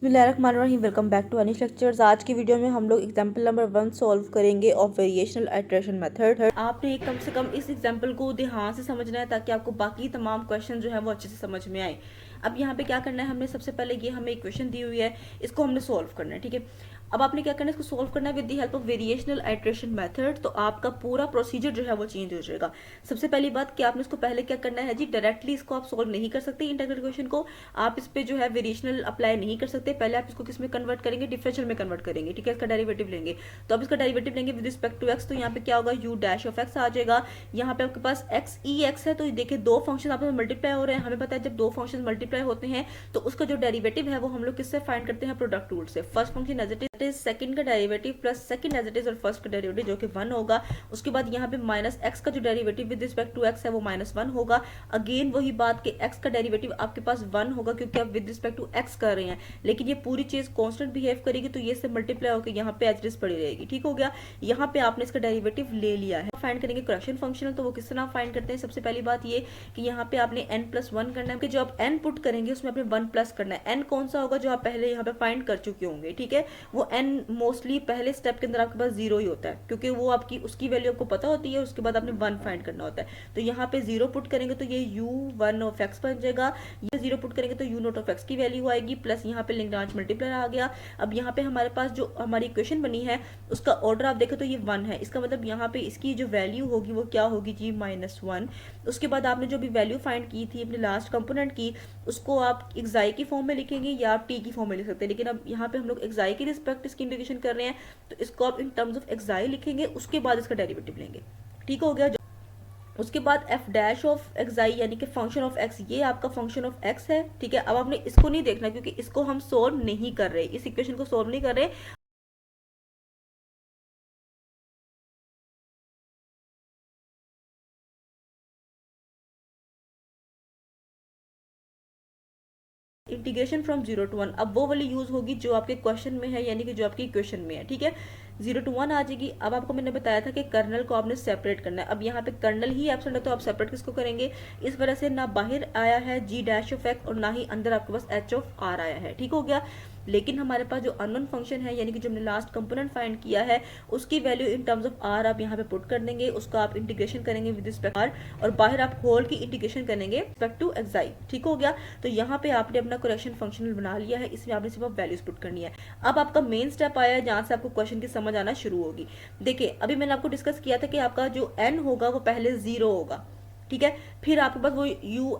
बिस्मिल्लाहिर्रहमानिर्रहीम। Welcome back to Anish lectures. आज की वीडियो में हम लोग एग्जांपल नंबर 1 सॉल्व करेंगे ऑफ वेरिएशनल आइट्रेशन मेथड। आपने कम से कम इस एग्जांपल को ध्यान से समझना है ताकि आपको बाकी तमाम क्वेश्चन जो है वो अच्छे से समझ में आए। अब यहाँ पे क्या करना है, हमने सबसे पहले ये हमें इक्वेशन दी हुई है, इसको हमने सॉल्व करना है। ठीक है, अब आपने क्या करना है, इसको सॉल्व करना है with the help of variational iteration method. तो आपका पूरा प्रोसीजर जो है वो चेंज हो जाएगा। सबसे पहली बात कि आपने इसको पहले क्या करना है जी, डायरेक्टली इसको आप सॉल्व नहीं कर सकते। इंटीग्रल इक्वेशन को आप इस पे जो है वेरिएशनल अप्लाई नहीं कर सकते। पहले आप इसको किस में कन्वर्ट करेंगे, डिफरेंशियल में कन्वर्ट करेंगे। ठीक है, इसका डेरिवेटिव लेंगे। तो अब इसका डेरिवेटिव लेंगे विद रिस्पेक्ट टू एक्स। तो यहाँ पे क्या होगा, यू डैश ऑफ एक्स आ जाएगा। यहाँ पे आपके पास एक्स ई एक्स है। तो देखिए दो फंक्शन आपस में मल्टीप्लाई हो रहे हैं। हमें पता है जब दो फंक्शन मल्टीप्लाई होते हैं तो उसका जो डेरिवेटिव है वो हम लोग किससे फाइंड करते हैं, प्रोडक्ट रूल से। First function as it is, second का derivative plus second as it is और फर्स्ट का डेरिवेटिव जो कि 1 होगा। उसके बाद यहाँ पे माइनस एक्स का जो derivative with respect to x है वो -1 होगा। अगेन वही बात कि एक्स का डेरिवेटिव आपके पास 1 होगा क्योंकि आप विद रिस्पेक्ट टू एक्स कर रहे हैं, लेकिन ये पूरी चीज कांस्टेंट बिहेव करेगी तो ये से मल्टीप्लाई होकर यहाँ पे एज इट इज पड़ी रहेगी। ठीक हो गया, यहाँ पे आपने इसका डेरिवेटिव ले लिया है। फाइंड करेंगे करेक्शन फंक्शनल, तो वो किस तरह फाइंड करते हैं। सबसे पहली बात ये कि यहाँ पे आपने n+1 करना है कि जो आप n पुट करेंगे उसमें आपने 1 प्लस करना है। n कौन सा होगा, जो आप पहले यहाँ पे फाइंड कर चुके होंगे। ठीक है, वो n मोस्टली पहले स्टेप के अंदर आपके पास 0 ही होता है क्योंकि वो आपकी उसकी वैल्यू आपको पता होती है। उसके बाद आपने 1 फाइंड करना होता है। तो यहाँ पे 0 पुट करेंगे तो ये u1 ऑफ x बन जाएगा। ये 0 पुट करेंगे तो u0 ऑफ x की वैल्यू आएगी, प्लस यहाँ पे लैग्रांज मल्टीप्लायर आ गया। अब यहाँ पे हमारे पास जो हमारी इक्वेशन बनी है उसका ऑर्डर आप देखें तो ये 1 है। इसका मतलब यहाँ पे इसकी जो वैल्यू होगी वो क्या होगी जी, -1। उसके बाद आपने जो भी वैल्यू फाइंड की थी अपने लास्ट कंपोनेंट की, उसको आप एक्साई की फॉर्म में लिखेंगे या आप टी की फॉर्म में लिख सकते हैं। लेकिन अब यहाँ पे हम लोग एक्साई की रिस्पेक्ट इसकी इंटीग्रेशन कर रहे हैं तो इसको आप इन टर्म्स ऑफ एक्साई लिखेंगे, उसके बाद इसका डेरिवेटिव लेंगे। ठीक हो गया। उसके बाद एफ डैश ऑफ एक्साई यानी कि फंक्शन ऑफ एक्स, ये आपका फंक्शन ऑफ एक्स है। ठीक है, अब आपने इसको नहीं देखना क्योंकि इसको हम सोल्व नहीं कर रहे, इस इक्वेशन को सोल्व नहीं कर रहे। इंटीग्रेशन फ्रॉम 0 to 1 अब वो वाली यूज होगी जो आपके क्वेश्चन में है, यानी कि जो आपकी इक्वेशन में है। ठीक है, 0 to 1 आ जाएगी। अब आपको मैंने बताया था कि कर्नल को आपने सेपरेट करना है। अब यहाँ पे कर्नल ही एब्सेंट है तो आप सेपरेट किसको करेंगे, इस वजह से ना बाहर आया है जी डैश ऑफ एक्स और ना ही अंदर आपके पास एच ऑफ आर आया है। ठीक हो गया, लेकिन हमारे पास जो अननोन फंक्शन है यानी कि जो हमने लास्ट कंपोनेंट फाइंड किया है उसकी value in terms of R आप यहाँ पे पुट कर देंगे। उसको आप इंटीग्रेशन करेंगे विद रिस्पेक्ट आर और बाहर आप होल की इंटीग्रेशन करेंगे रिस्पेक्ट टू एक्साई। ठीक हो गया, तो यहाँ पे आपने अपना करेक्शन फंक्शनल बना लिया है। इसमें आपने सिर्फ वैल्यूज पुट करनी है। अब आपका मेन स्टेप आया है जहां से आपको क्वेश्चन की समझ आना शुरू होगी। देखिए अभी मैंने आपको डिस्कस किया था कि आपका जो n होगा वो पहले 0 होगा। ठीक है, फिर आपके पास वो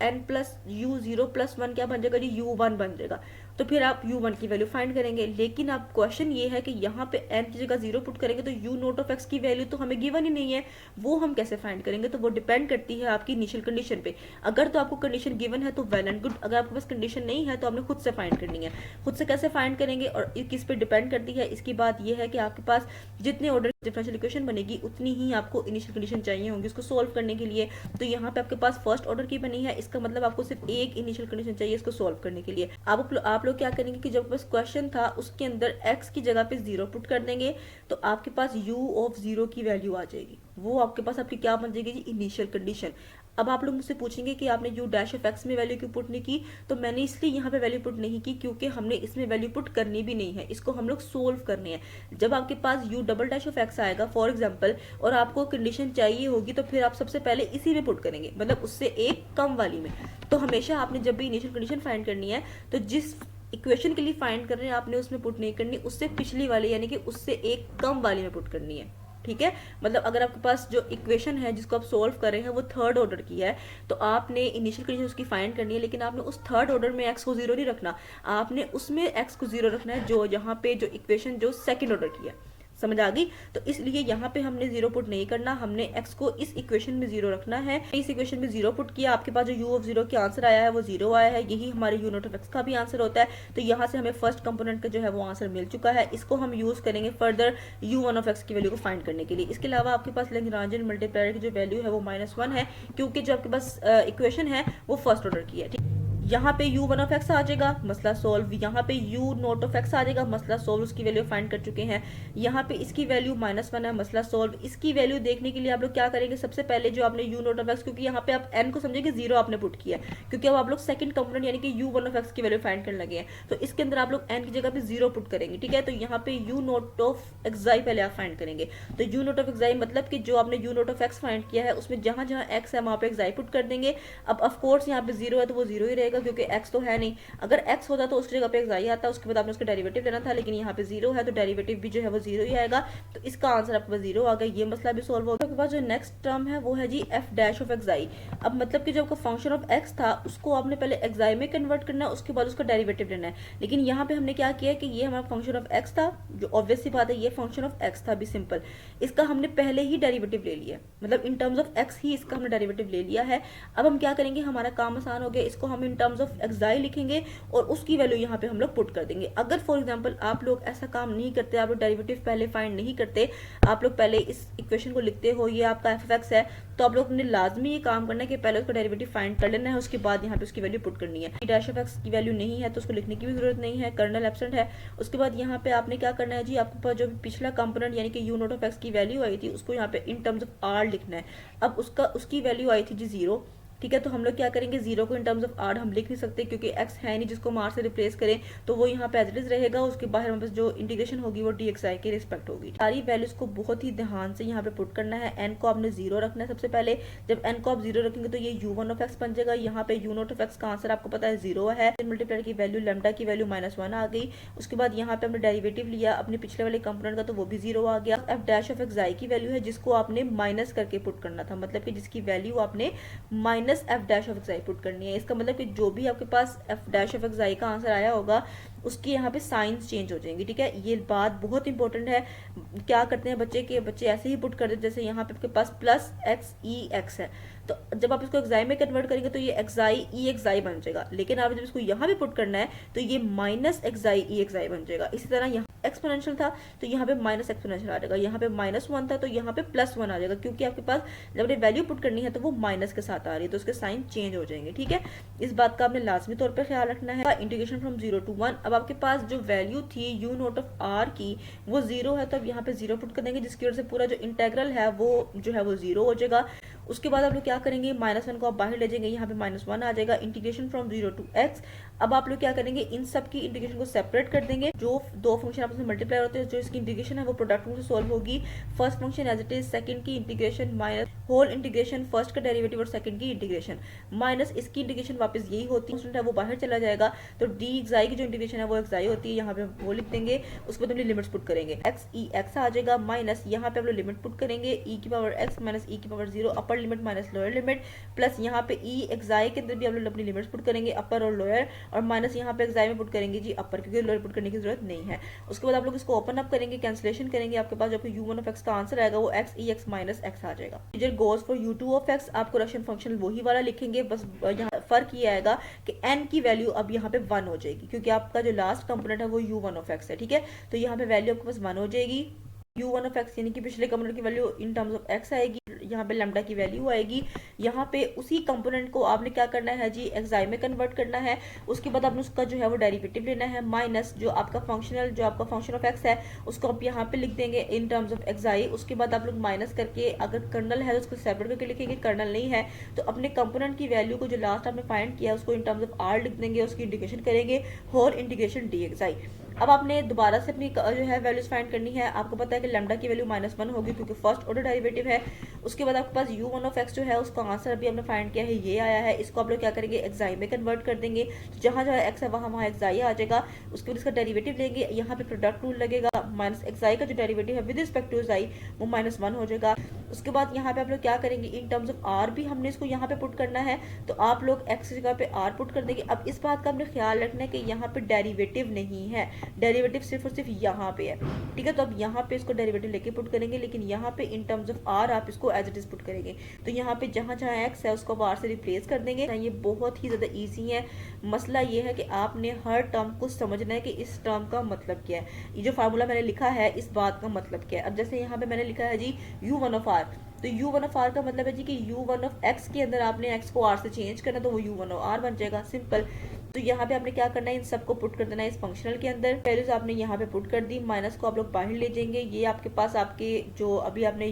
un प्लस u0+1 क्या बन जाएगा जी, u1 बन जाएगा। तो फिर आप u1 की वैल्यू फाइंड करेंगे। लेकिन अब क्वेश्चन ये है कि यहाँ पे n की जगह 0 पुट करेंगे तो u0 ऑफ x की वैल्यू तो हमें गिवन ही नहीं है, वो हम कैसे फाइंड करेंगे। तो वो डिपेंड करती है आपकी इनिशियल कंडीशन पे। अगर तो आपको कंडीशन गिवन है तो वेल एंड गुड, अगर आपके पास कंडीशन नहीं है तो आपने खुद से फाइंड करनी है। खुद से कैसे फाइंड करेंगे और किस पे डिपेंड करती है, इसकी बात यह है कि आपके पास जितने ऑर्डर डिफरेंशियल इक्वेशन बनेगी उतनी ही आपको इनिशियल कंडीशन चाहिए होंगी उसको सोल्व करने के लिए। तो यहाँ पे आपके पास फर्स्ट ऑर्डर की बनी है, इसका मतलब आपको सिर्फ एक इनिशियल कंडीशन चाहिए इसको सोल्व करने के लिए। आप लोग क्या करेंगे कि जब बस क्वेश्चन था उसके अंदर x की जगह पे 0 पुट कर देंगे तो आपके पास u ऑफ 0 की वैल्यू आ जाएगी। वो आपके पास आपकी क्या बन जाएगी जी, इनिशियल कंडीशन। अब आप लोग मुझसे पूछेंगे कि आपने u डैश ऑफ x में वैल्यू क्यों पुट नहीं की, तो मैंने इसलिए यहाँ पे वैल्यू पुट नहीं की क्योंकि हमने इसमें वैल्यू पुट करनी भी नहीं है, इसको हम लोग सोल्व करने हैं। जब आपके पास u double dash of x आएगा फॉर एग्जाम्पल और आपको कंडीशन चाहिए होगी तो फिर आप सबसे पहले इसी में पुट करेंगे, मतलब उससे एक कम वाली में। तो हमेशा आपने जब भी इनिशियल कंडीशन फाइंड करनी है तो जिस इक्वेशन के लिए फाइंड कर रहे हैं आपने उसमें पुट नहीं करनी, उससे पिछली वाली यानी कि उससे एक कम वाली में पुट करनी है। ठीक है, मतलब अगर आपके पास जो इक्वेशन है जिसको आप सोल्व कर रहे हैं वो थर्ड ऑर्डर की है तो आपने इनिशियल कंडीशन उसकी फाइंड करनी है, लेकिन आपने उस थर्ड ऑर्डर में x को 0 नहीं रखना, आपने उसमें x को 0 रखना है जो यहाँ पे जो इक्वेशन जो सेकंड ऑर्डर की है। समझ आ गई, तो इसलिए यहाँ पे हमने 0 पुट नहीं करना, हमने x को इस इक्वेशन में 0 रखना है। इस इक्वेशन में 0 पुट किया, आपके पास जो u ऑफ 0 की आंसर आया है वो 0 आया है, यही हमारे u नॉट ऑफ x का भी आंसर होता है। तो यहाँ से हमें फर्स्ट कंपोनेंट का जो है वो आंसर मिल चुका है। इसको हम यूज करेंगे फर्दर u1 ऑफ x की वैल्यू को फाइंड करने के लिए। इसके अलावा आपके पास लैग्रांजियन मल्टीप्लायर की जो वैल्यू है वो -1 है क्योंकि जो आपके पास इक्वेशन है वो फर्स्ट ऑर्डर की है। ठीक, यहाँ पे u वन ऑफ एक्स आ जाएगा, मसला सोल्व। यहाँ पे u नॉट ऑफ एक्स आ जाएगा, मसला सोल्व, उसकी वैल्यू फाइंड कर चुके हैं। यहाँ पे इसकी वैल्यू -1 है, मसला सोल्व। इसकी वैल्यू देखने के लिए आप लोग क्या करेंगे, सबसे पहले जो आपने u नॉट ऑफ एक्स, क्योंकि यहाँ पे आप n को समझेंगे 0 आपने पुट किया, क्योंकि अब आप लोग सेकंड कंपोनेंट यानी कि u वन ऑफ एक्स की वैल्यू फाइंड करने लगे हैं, तो इसके अंदर आप लोग n की जगह पे 0 पुट करेंगे, ठीक है। तो यहाँ पे u नॉट ऑफ एक्साई पहले आप फाइंड करेंगे। तो u नॉट ऑफ एक्साई मतलब कि जो आपने u not of x find किया है उसमें जहां जहां x है वहां पे एक्साई पुट कर देंगे। अब ऑफ कोर्स यहाँ पे 0 है तो वो 0 ही रहेगा, क्योंकि x तो है नहीं। अगर x होता तो उसकी जगह पे एक्साई आता, उसके बाद आपने उसका डेरिवेटिव लेना था, लेकिन यहाँ पे 0 है तो डेरिवेटिव भी जो है वो 0 ही आएगा। तो इसका आंसर आपके पास 0 आ गया। ये मसला भी सोल्व हो गया। उसके बाद जो नेक्स्ट टर्म है वो है जी f डैश ऑफ एक्साई। अब मतलब कि जो आपका फंक्शन ऑफ x था उसको आपने पहले एक्साई में कन्वर्ट करना है, उसके बाद उसका डेरिवेटिव लेना है। लेकिन यहाँ पे हमने क्या किया कि ये हमारा फंक्शन ऑफ x था, जो ऑब्वियस सी बात है ये फंक्शन ऑफ x था भी सिंपल, इसका हमने पहले ही डेरिवेटिव ले लिया, मतलब इन टर्म्स ऑफ x ही इसका हमने डेरिवेटिव ले लिया है। अब हम क्या करेंगे, हमारा काम आसान हो गया, इसको हम इन टर्म्स ऑफ एक्साई लिखेंगे और उसकी वैल्यू यहाँ पे हम लोग पुट कर देंगे। अगर फॉर एग्जांपल आप लोग ऐसा काम नहीं करते, आप लोग डेरिवेटिव पहले फाइंड नहीं करते, आप लोग पहले इस इक्वेशन को लिखते हो, ये आपका एफ एक्स है, तो आप लोग ने लाजमी ये काम करना है कि पहले उसका डेरिवेटिव फाइंड कर लेना है, उसके बाद यहाँ पे उसकी वैल्यू पुट करनी है। डैश ऑफ एक्स की वैल्यू नहीं है तो उसको लिखने की भी जरूरत नहीं है, कर्नल एब्सेंट है। उसके बाद यहाँ पे आपने क्या करना है जी, आपके पास जो पिछला कंपोनेंट यानी कि यू नॉट ऑफ एक्स की वैल्यू आई थी उसको यहाँ पे इन टर्म्स ऑफ आर लिखना है। अब उसकी वैल्यू आई थी जी 0, ठीक है। तो हम लोग क्या करेंगे, 0 को इन टर्म्स ऑफ आर हम लिख नहीं सकते क्योंकि x है नहीं जिसको हम r से रिप्लेस करें, तो वो यहाँ पे एज इट इज रहेगा। उसके बाहर हमारे पास जो इंटीग्रेशन होगी वो dxi के रिस्पेक्ट होगी। सारी वैल्यूज को बहुत ही ध्यान से यहाँ पे पुट करना है। n को आपने 0 रखना है सबसे पहले। जब n को आप 0 रखेंगे तो ये u1 ऑफ x बन जाएगा। यहाँ पे u नॉट ऑफ x का आंसर आपको पता है 0 है। मल्टीप्लायर की वैल्यू लैम्डा की वैल्यू -1 आ गई। उसके बाद यहाँ पे हमने डेरिवेटिव लिया अपने पिछले वाले कंपोनेंट का, तो वो भी 0 आ गया। f डैश ऑफ एक्स की वैल्यू है जिसको आपने माइनस करके पुट करना था, मतलब कि जिसकी वैल्यू आपने minus f dash of put करनी है। इसका मतलब कि जो भी आपके पास f डैश ऑफ एक्स का आंसर आया होगा उसकी यहाँ पे साइंस चेंज हो जाएंगी, ठीक है। ये बात बहुत इंपॉर्टेंट है। क्या करते हैं बच्चे ऐसे ही पुट कर देते, जैसे यहाँ पे आपके पास प्लस एक्स ई एक्स है, तो जब आप इसको एक्साई में कन्वर्ट करेंगे तो ये एक्साई ई एक्साई बन जाएगा, लेकिन आप जब इसको यहाँ पे पुट करना है तो ये माइनस एक्साई ई एक्साई बन जाएगा। इसी तरह यहाँ एक्सपोनेंशियल था तो यहाँ पे माइनस एक्सपोनेंशियल आ जाएगा, यहाँ पे -1 था तो यहाँ पे +1 आ जाएगा, क्योंकि आपके पास जब आपने वैल्यू पुट करनी है तो वो माइनस के साथ आ रही है, तो उसके साइन चेंज हो जाएंगे, ठीक है। इस बात का आपने लाजमी तौर पर ख्याल रखना है। Integration from 0 to 1। अब आपके पास जो वैल्यू थी यू नॉट ऑफ आर की वो 0 है, तो अब यहाँ पे 0 पुट कर देंगे, जिसकी वजह से पूरा जो इंटेग्रल है वो जो है वो 0 हो जाएगा। उसके बाद आप लोग क्या करेंगे, -1 को आप बाहर ले जाएंगे, यहाँ पे -1 आ जाएगा। Integration from 0 to x। अब आप लोग क्या करेंगे, इन सब की इंटीग्रेशन को सेपरेट कर देंगे। जो दो फंक्शन आपस में मल्टीप्लाई होते हैं, जो इसकी इंटीग्रेशन है वो प्रोडक्ट रूल से सॉल्व होगी। First function as it is, second की integration minus whole integration, first का डेरिवेटिव और सेकंड की इंटीग्रेशन माइनस इसकी इंटीग्रेशन वापस यही होती है, वो बाहर चला जाएगा। तो डी एक्साई की जो इंटीग्रेशन है वो एक्साई होती है, यहाँ पे वो लिख देंगे। उसके बाद हम लिमिट्स पुट करेंगे, एक्स ई एक्स आ जाएगा माइनस यहाँ पे हम लोग लिमिट पुट करेंगे ई की पावर एक्स माइनस ई की power 0, upper limit minus lower limit, plus यहाँ पे ई एक्साई के अंदर भी हम लोग अपनी लिमिट्स पुट करेंगे अपर और लोअर, और माइनस यहाँ पे एक्साई में पुट करेंगे जी अपर, क्योंकि लोअर पुट करने की जरूरत नहीं है। उसके बाद आप लोग इसको ओपन अप करेंगे, कैंसिलेशन करेंगे, आपके पास जो u1 ऑफ x का आंसर आएगा वो x e x minus x आ जाएगा। इधर goes for u2 of x, आप कोरेक्शन फंक्शन वही वाला लिखेंगे, बस यहाँ फर्क ये आएगा कि n की वैल्यू अब यहाँ पे 1 हो जाएगी, क्योंकि आपका जो लास्ट कंपोनेंट है वो u1 ऑफ x है, ठीक है। तो यहाँ पे वैल्यू आपके पास 1 हो जाएगी। u1 ऑफ x यानी कि पिछले कंपोनेंट की value in terms of x आएगी, यहाँ पे लैम्डा की वैल्यू आएगी। यहाँ पे उसी कंपोनेंट को आपने क्या करना है जी, एक्साई में कन्वर्ट करना है। उसके बाद आपने उसका जो है वो डेरिवेटिव लेना है, माइनस जो आपका फंक्शन ऑफ x है उसको आप यहाँ पे लिख देंगे इन टर्म्स ऑफ एक्साई। उसके बाद आप लोग माइनस करके, अगर कर्नल है तो उसको सेपरेट करके लिखेंगे, कर्नल नहीं है तो अपने कंपोनेंट की वैल्यू को जो लास्ट आपने फाइंड किया उसको इन टर्म्स ऑफ r लिख देंगे, उसकी इंटीग्रेशन करेंगे, होल इंटीग्रेशन dxi। अब आपने दोबारा से अपनी जो है वैल्यूज फाइंड करनी है। आपको पता है कि लैम्डा की वैल्यू -1 होगी क्योंकि फर्स्ट ऑर्डर डेरिवेटिव है। उसके बाद आपके पास u1 ऑफ x जो है उसका आंसर अभी हमने फाइंड किया है, ये आया है। इसको आप लोग क्या करेंगे, एक्साई में कन्वर्ट कर देंगे, तो जहाँ जहाँ x है वहाँ एक्साई आ जाएगा। उसके बाद इसका डेरिवेटिव लेंगे, यहाँ पे प्रोडक्ट रूल लगेगा, माइनस एक्साई का जो डेरिवेटिव है विद रिस्पेक्ट टू एक्साई वो -1 हो जाएगा। उसके बाद यहाँ पे आप लोग क्या करेंगे, इन टर्म्स ऑफ r भी हमने इसको यहाँ पे पुट करना है, तो आप लोग x की जगह पे r पुट कर देंगे। अब इस बात का हमने ख्याल रखना है कि यहाँ पे डेरिवेटिव नहीं है, डेरिवेटिव सिर्फ और सिर्फ यहाँ पे है, ठीक है। तो अब यहाँ पे इसको डेरिवेटिव लेके पुट करेंगे, लेकिन यहाँ पे इन टर्म्स ऑफ r आप इसको एज इट इज पुट करेंगे। तो यहाँ पे जहाँ जहाँ x है उसको r से रिप्लेस कर देंगे। ये बहुत ही ज्यादा ईजी है। मसला ये है कि आपने हर टर्म को समझना है कि इस टर्म का मतलब क्या है। ये जो फार्मूला मैंने लिखा है इस बात का मतलब क्या है। अब जैसे यहाँ पे मैंने लिखा है जी u1 ऑफ r, तो u1 का मतलब है जी कि u1 के अंदर आपने x को r से चेंज करना, तो वो u1 बन जाएगा, सिंपल। तो यहाँ पे आपने क्या करना है, इन सबको पुट कर देना है इस फंक्शनल के अंदर। वैल्यूज आपने यहाँ पे पुट कर दी, माइनस को आप लोग बाहर ले जाएंगे। ये आपके पास आपके जो अभी आपने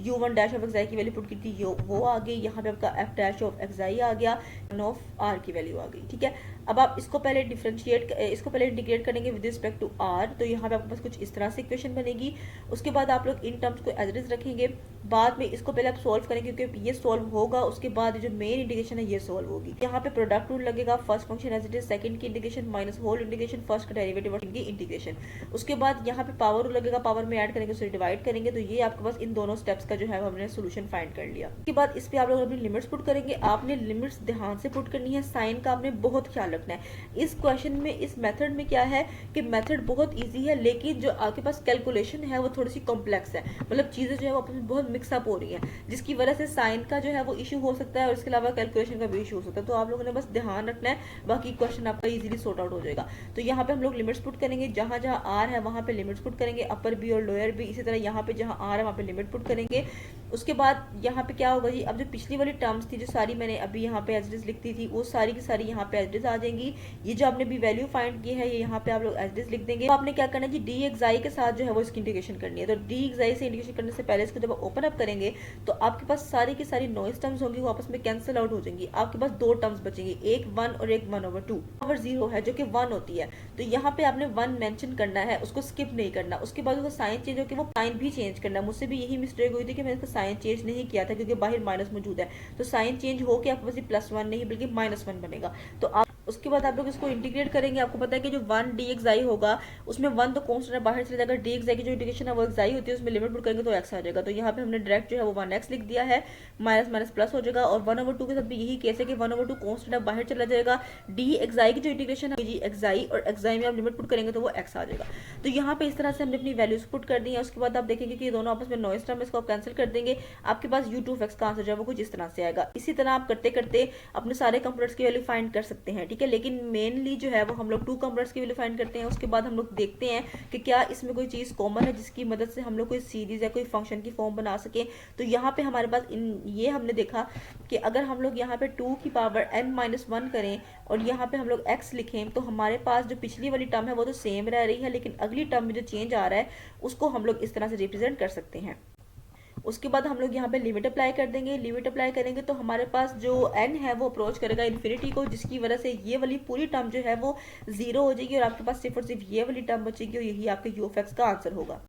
u1 डैश ऑफ एक्स की वैल्यू पुट की थी वो आ गई। यहाँ पे आपका f डैश ऑफ एक्स आ गया, ऑफ r की वैल्यू आ गई, ठीक है। अब आप इसको पहले इंटीग्रेट करेंगे विद रिस्पेक्ट टू r, तो यहाँ पे आपके पास कुछ इस तरह से इक्वेशन बनेगी। उसके बाद आप लोग इन टर्म्स को एज इट इज रखेंगे, बाद में इसको पहले आप सॉल्व करेंगे क्योंकि ये सॉल्व होगा, उसके बाद जो मेन इंटीग्रेशन है ये सॉल्व होगी। यहाँ पे प्रोडक्ट रूल लगेगा, first function as it is, second की integration minus whole integration, first का डेरिवेटिव और की इंटीग्रेशन। उसके बाद यहाँ पे पावर रूल लगेगा, पावर में ऐड करेंगे, उसे डिवाइड करेंगे, तो ये आपके पास इन दोनों स्टेप्स का जो है हमने सोल्यूशन फाइंड कर लिया। उसके बाद इस पे आप लोग अपनी लिमिट्स पुट करेंगे। आपने लिमिट्स ध्यान से पुट करनी है, साइन का आपने बहुत ख्याल रखना है। इस क्वेश्चन में, इस मेथड में क्या है कि मेथड बहुत इजी है, लेकिन जो आपके पास कैलकुलेशन है वो थोड़ी सी कॉम्प्लेक्स है, मतलब चीजें जो है वो आपस में बहुत मिक्सअप हो रही है, जिसकी वजह से साइन का जो है वो इशू हो सकता है और इसके अलावा कैलकुलेशन का भी इशू हो सकता है। तो आप लोगों ने बस ध्यान रखना है, बाकी क्वेश्चन आपका इजीली सॉर्ट आउट हो जाएगा। तो यहाँ पे हम लोग लिमिट्स पुट करेंगे, जहां जहां आर है वहां पे लिमिट्स पुट करेंगे, अपर भी और लोअर भी। इसी तरह यहाँ पे जहां आर है वहां पे लिमिट पुट करेंगे। उसके बाद यहाँ पे क्या होगा जी, अब जो पिछली वाली टर्म्स थी जो सारी मैंने अभी यहाँ पे एज इट इज लिखती थी, वो सारी की सारी यहाँ पे एज इट इज आ जाएंगी। ये जो आपने भी वैल्यू फाइंड की है ये यहाँ पे आप लोग एज इट इज लिख देंगे। तो आपने क्या करना है जी, डी एक्साई के साथ जो है वो इसकी इंटीग्रेशन करनी है। तो डी एक्साई से इंटीग्रेशन करने से पहले इसको जब आप ओपन अप करेंगे तो आपके पास सारी की सारी नॉइज टर्म्स होंगी, वो आपस में कैंसिल आउट हो जाएंगी। आपके पास दो टर्म्स बचेंगी, एक 1 और एक 1/2। ओवर 0 है जो कि 1 होती है, तो यहाँ पे आपने 1 मेंशन करना है, उसको स्किप नहीं करना। उसके बाद उसका साइन चेंज होकर वो साइन भी चेंज करना है। मुझसे भी यही मिस्टेक हुई थी कि मैंने इसका साइन चेंज नहीं किया था क्योंकि बाहर माइनस मौजूद है, तो साइन चेंज होकर आपके पास +1 नहीं बल्कि -1 बनेगा। तो आप उसके बाद आप लोग इसको इंटीग्रेट करेंगे। आपको पता है कि जो 1 डी एक्स आई होगा उसमें 1 तो कॉन्स्टेंट है, बाहर चले जाएगा। डी एक्स आई की जो इंटीग्रेशन है वो एक्स आई होती है, उसमें लिमिट पुट करेंगे तो एक्स आ जाएगा। तो यहाँ पे हमने डायरेक्ट जो है वो 1x लिख दिया है, माइनस माइनस प्लस हो जाएगा। और 1/2 के साथ भी यही केस है कि 1/2 कॉन्स्टेंट है, बाहर चला जाएगा। डी एक्स आई की जो इंटीग्रेशन है जी एक्स आई, और एक्स आई में आप लिमिट पुट करेंगे तो वो एक्स आ जाएगा। तो यहाँ पे इस तरह से हमने अपनी वैल्यूज पुट कर दी है। उसके बाद आप देखेंगे कि ये दोनों आपस में नॉइज टर्म, इसको आप कैंसिल कर देंगे, आपके पास u2x का आंसर जो है वो कुछ इस तरह से आएगा। इसी तरह आप करते करते अपने सारे कंपोनेंट्स की वैल्यू फाइंड कर सकते हैं, ठीक है। लेकिन मेनली जो है वो हम लोग 2 कंपोनेंट्स की वैल्यू फाइंड करते हैं। उसके बाद हम लोग देखते हैं कि क्या इसमें कोई चीज कॉमन है जिसकी मदद से हम लोग कोई सीरीज या कोई फंक्शन की फॉर्म बना सके। तो यहाँ पे हमारे पास ये हमने देखा कि अगर हम लोग यहाँ पे 2 की पावर n-1 करें और यहाँ पे हम लोग x लिखें, तो हमारे पास जो पिछली वाली टर्म है वो तो सेम रह रही है, लेकिन अगली टर्म में जो चेंज आ रहा है उसको हम लोग इस तरह से रिप्रेजेंट कर सकते हैं। उसके बाद हम लोग यहाँ पे लिमिट अप्लाई कर देंगे। लिमिट अप्लाई करेंगे तो हमारे पास जो n है वो अप्रोच करेगा इन्फिनिटी को, जिसकी वजह से ये वाली पूरी टर्म जो है वो 0 हो जाएगी और आपके पास सिर्फ और सिर्फ ये वाली टर्म बचेगी और यही आपके u of x का आंसर होगा।